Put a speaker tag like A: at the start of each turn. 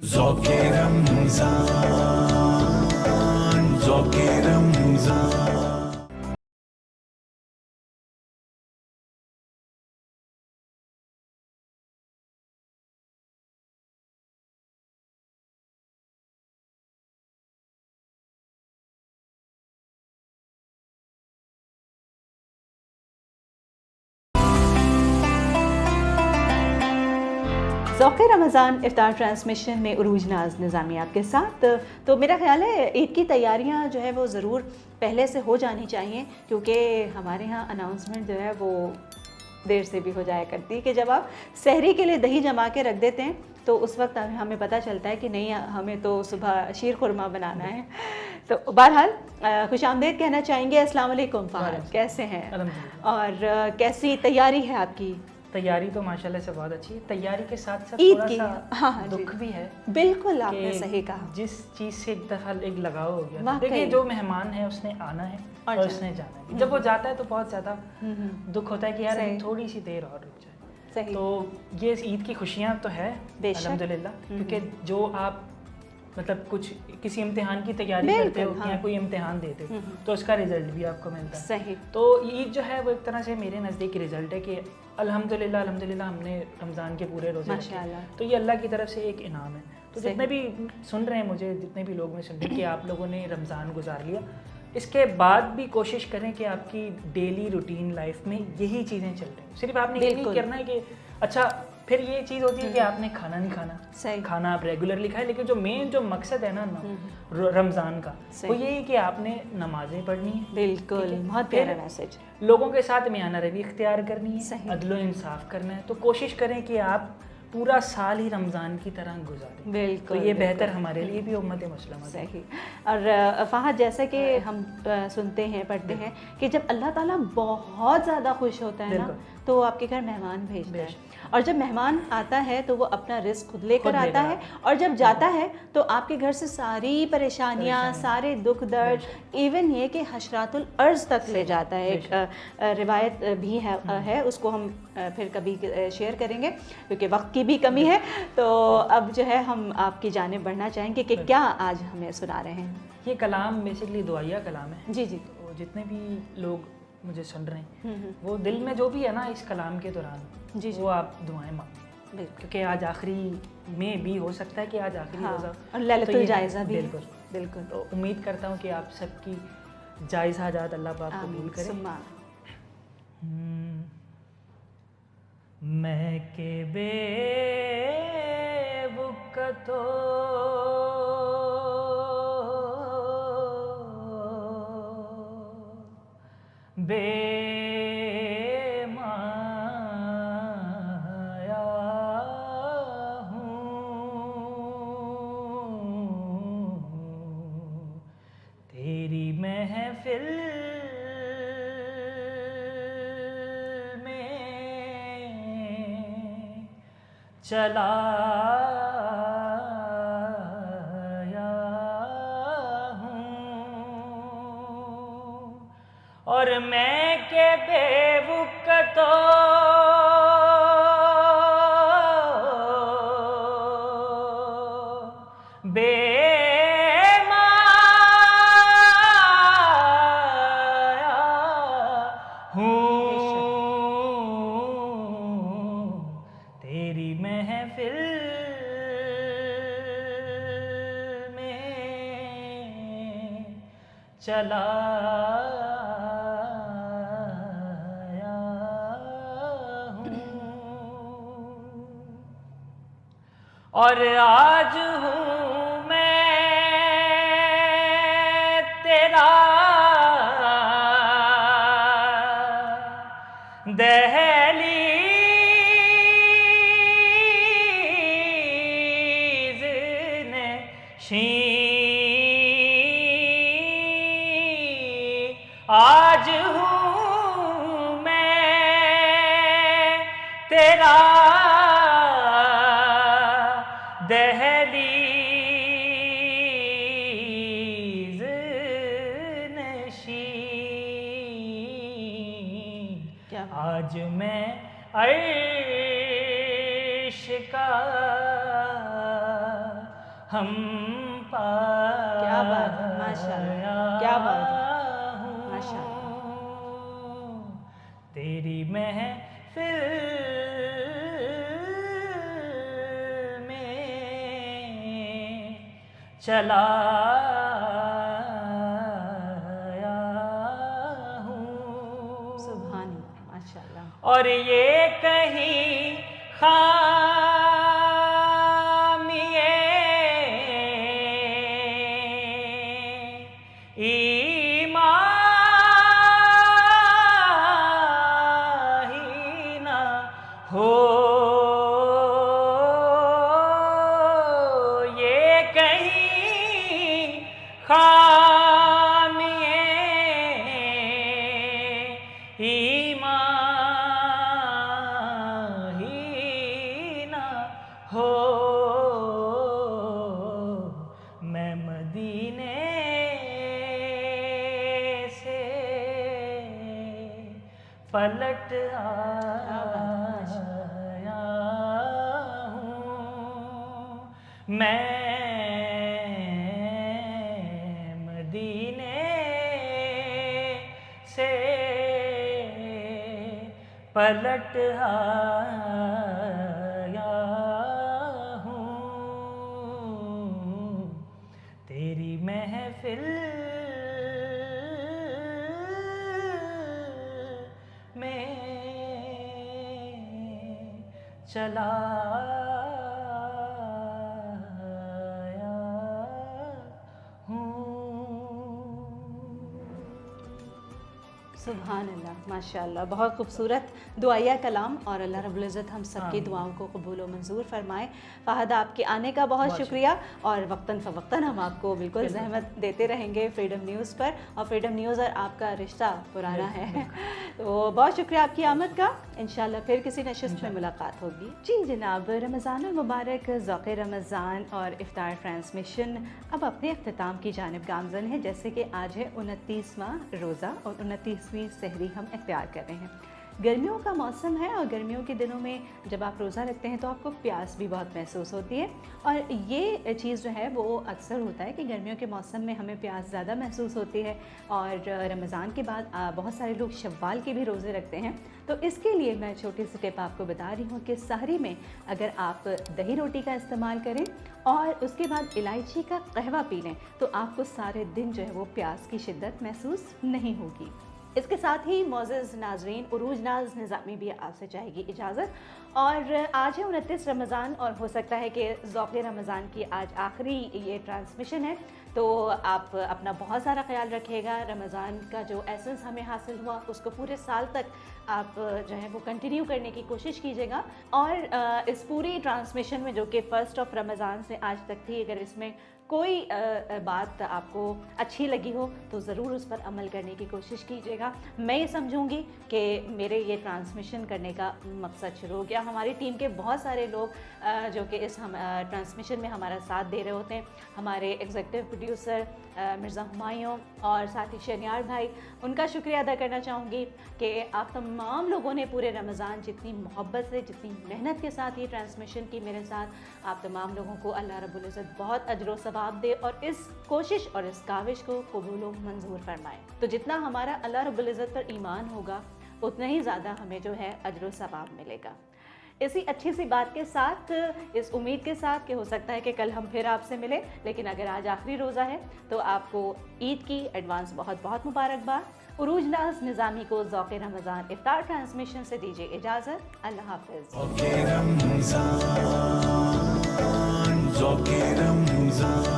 A: ज़ौक़े रमज़ान, ज़ौक़े रमज़ान।
B: ज़ौक़े रमज़ान इफ्तार transmission में उरूज नाज निज़ामी आपके साथ। तो मेरा ख्याल है ईद की तैयारियां जो है वो ज़रूर पहले से हो जानी चाहिए, क्योंकि हमारे यहाँ अनाउंसमेंट जो है वो देर से भी हो जाया करती है कि जब आप सहरी के लिए दही जमा के रख देते हैं तो उस वक्त हमें पता चलता है कि नहीं, हमें तो सुबह शीर खुरमा बनाना है। तो बहरहाल खुशामदीद कहना चाहेंगे। अस्सलाम वालेकुम फ़हद, कैसे हैं और कैसी तैयारी है आपकी?
C: तैयारी तो माशाल्लाह से बहुत अच्छी है। तैयारी के साथ साथ
B: ईद
C: थोड़ा
B: की
C: सा
B: हाँ
C: दुख भी है।
B: बिल्कुल आपने सही कहा।
C: जिस चीज़ से एक दफ़ा एक लगाव हो गया,
B: वाकई।
C: देखिए जो मेहमान है उसने आना है और उसने जाना है। जब वो जाता है तो बहुत ज़्यादा दुख होता है कि यार थोड़ी सी देर और रुक जाए।
B: सही।
C: तो ये ईद की खुशियाँ तो है अल्हम्दुलिल्लाह, क्योंकि जो आप मतलब कुछ किसी इम्तिहान की तैयारी करते हो या कोई इम्तिहान देते हो तो उसका रिजल्ट भी आपको मिलता है।
B: सही।
C: तो ईद जो है वो एक तरह से मेरे नज़दीक रिजल्ट है कि अल्हम्दुलिल्लाह हमने रमज़ान के पूरे रोज़े रखे, तो ये अल्लाह की तरफ से एक इनाम है। तो जितने भी सुन रहे हैं मुझे, जितने भी लोग मैं सुन रहे हैं कि आप लोगों ने रमज़ान गुजार लिया, इसके बाद भी कोशिश करें कि आपकी डेली रूटीन लाइफ में यही चीज़ें चल रही हैं। सिर्फ आपने ये नहीं करना है कि अच्छा, फिर ये चीज़ होती है कि आपने खाना नहीं खाना, खाना आप रेगुलरली खाएं, लेकिन जो मेन जो मकसद है ना रमज़ान का, वो यही कि आपने नमाजें पढ़नी है।
B: बिल्कुल, बहुत प्यारा मैसेज।
C: लोगों के साथ मियाना रवि इख्तियार करनी है, अदलो इंसाफ करना है। तो कोशिश करें कि आप पूरा साल ही रमज़ान की तरह गुजारें।
B: बिल्कुल,
C: तो ये बेहतर हमारे लिए भी उम्मत मुस्लिमा।
B: सही। और फ़हद, जैसे कि हम सुनते हैं पढ़ते हैं कि जब अल्लाह ताला बहुत ज़्यादा खुश होता है ना तो आपके घर मेहमान भेजता है, और जब मेहमान आता है तो वो अपना रिस्क खुद लेकर आता है, और जब जाता है तो आपके घर से सारी परेशानियाँ, सारे दुख दर्द, इवन ये कि हशरातुल अर्ज़ तक ले जाता है। एक रिवायत भी है, उसको हम फिर कभी शेयर करेंगे क्योंकि वक्त की भी कमी है। तो अब जो है हम आपकी जानिब बढ़ना चाहेंगे कि क्या आज हमें सुना रहे हैं।
C: ये कलाम बेसिकली दुआया कलाम है।
B: जी जी।
C: तो जितने भी लोग मुझे सुन रहे हैं वो दिल में जो भी है ना इस कलाम के दौरान, जी वो आप दुआएं मांगें, क्योंकि आज आखिरी में भी हो सकता है कि आज आखिरी रोज़ा
B: और लैलतुल जायज़ा भी।
C: बिल्कुल बिल्कुल। तो उम्मीद करता हूँ कि आप सबकी जायज़ हाजात अल्लाह पाक कबूल करे। मैं के बेवकतो बेमाया हूँ, तेरी महफिल में चला और मैं के बेवकतो बेमाया हूँ, तेरी महफिल में चला और आज हूँ मैं तेरा दहलीज़ नशीं, आज हूँ मैं तेरा दहलीज़ नशीं, आज मैं अर्श का हम पा
B: क्या बात है, माशाल्लाह, क्या बात है, माशाल्लाह।
C: तेरी महफिल में चला आया हूँ।
B: सुभान अल्लाह, माशाल्लाह।
C: और ये कहीं ईमान ही ना हो, ये कहीं खामिए ईमान ही ना हो। मैं मदीने से पलट आया हूँ। मैं मदीने से पलट आया हूँ। तेरी महफिल में चला आया हूँ।
B: सुभान अल्लाह, माशाल्लाह। बहुत खूबसूरत दुआया कलाम और अल्लाह रब्बुल इज़्ज़त हम सबकी दुआओं को कबूल व मंजूर फरमाए। फ़हद, आपके आने का बहुत शुक्रिया और वक्तन फ़वक्तन हम आपको बिल्कुल ज़हमत देते रहेंगे फ्रीडम न्यूज़ पर, और फ्रीडम न्यूज़ और आपका रिश्ता पुराना है। तो बहुत शुक्रिया आपकी आमद का। इंशाल्लाह फिर किसी नशिस्त में मुलाकात होगी। जी जनाब, रमज़ानुल मुबारक, ज़ौक़े रमज़ान और इफ्तार ट्रांसमिशन अब अपने अख्तिताम की जानिब गामज़न है। जैसे कि आज है 29वां रोज़ा और 29वीं सहरी हम इख्तियार कर रहे हैं। गर्मियों का मौसम है और गर्मियों के दिनों में जब आप रोज़ा रखते हैं तो आपको प्यास भी बहुत महसूस होती है, और ये चीज़ जो है वो अक्सर होता है कि गर्मियों के मौसम में हमें प्यास ज़्यादा महसूस होती है। और रमज़ान के बाद बहुत सारे लोग शव्वाल के भी रोज़े रखते हैं। तो इसके लिए मैं छोटी सी टिप आपको बता रही हूँ कि सहरी में अगर आप दही रोटी का इस्तेमाल करें और उसके बाद इलायची का कहवा पी लें तो आपको सारे दिन जो है वो प्यास की शिद्दत महसूस नहीं होगी। इसके साथ ही मोअज़्ज़ज़ नाज़रीन, उरूज नाज निज़ामी भी आपसे चाहेगी इजाज़त। और आज है 29 रमज़ान और हो सकता है कि ज़ौक़े रमज़ान की आज आखिरी ये ट्रांसमिशन है, तो आप अपना बहुत सारा ख्याल रखिएगा। रमज़ान का जो एसेंस हमें हासिल हुआ उसको पूरे साल तक आप जो है वो कंटिन्यू करने की कोशिश कीजिएगा। और इस पूरी ट्रांसमिशन में जो कि फ़र्स्ट ऑफ रमज़ान से आज तक थी, अगर इसमें कोई बात आपको अच्छी लगी हो तो ज़रूर उस पर अमल करने की कोशिश कीजिएगा। मैं ये समझूंगी कि मेरे ये ट्रांसमिशन करने का मकसद शुरू हो गया। हमारी टीम के बहुत सारे लोग जो कि इस ट्रांसमिशन में हमारा साथ दे रहे होते हैं, हमारे एग्जीक्यूटिव प्रोड्यूसर मिर्ज़ा हुमायूं और साथ ही शनियार भाई, उनका शुक्रिया अदा करना चाहूँगी कि आप तमाम लोगों ने पूरे रमज़ान जितनी मोहब्बत से, जितनी मेहनत के साथ ये ट्रांसमिशन की मेरे साथ, आप तमाम लोगों को अल्लाह रब्बुल इज़्ज़त बहुत अजर व सवाब दे और इस कोशिश और इस काविश को कबूल व मंजूर फरमाए। तो जितना हमारा अल्लाह रब्बुल इज़्ज़त पर ईमान होगा उतना ही ज़्यादा हमें जो है अजर व सवाब मिलेगा। इसी अच्छी सी बात के साथ, इस उम्मीद के साथ कि हो सकता है कि कल हम फिर आपसे मिलें, लेकिन अगर आज आखिरी रोज़ा है तो आपको ईद की एडवांस बहुत बहुत मुबारकबाद। उरूज नाज निज़ामी को ज़ौक़े रमज़ान इफ्तार ट्रांसमिशन से दीजिए इजाज़त। अल्लाह हाफ़िज़।
A: ज़ौक़े रमज़ान, ज़ौक़े रमज़ान।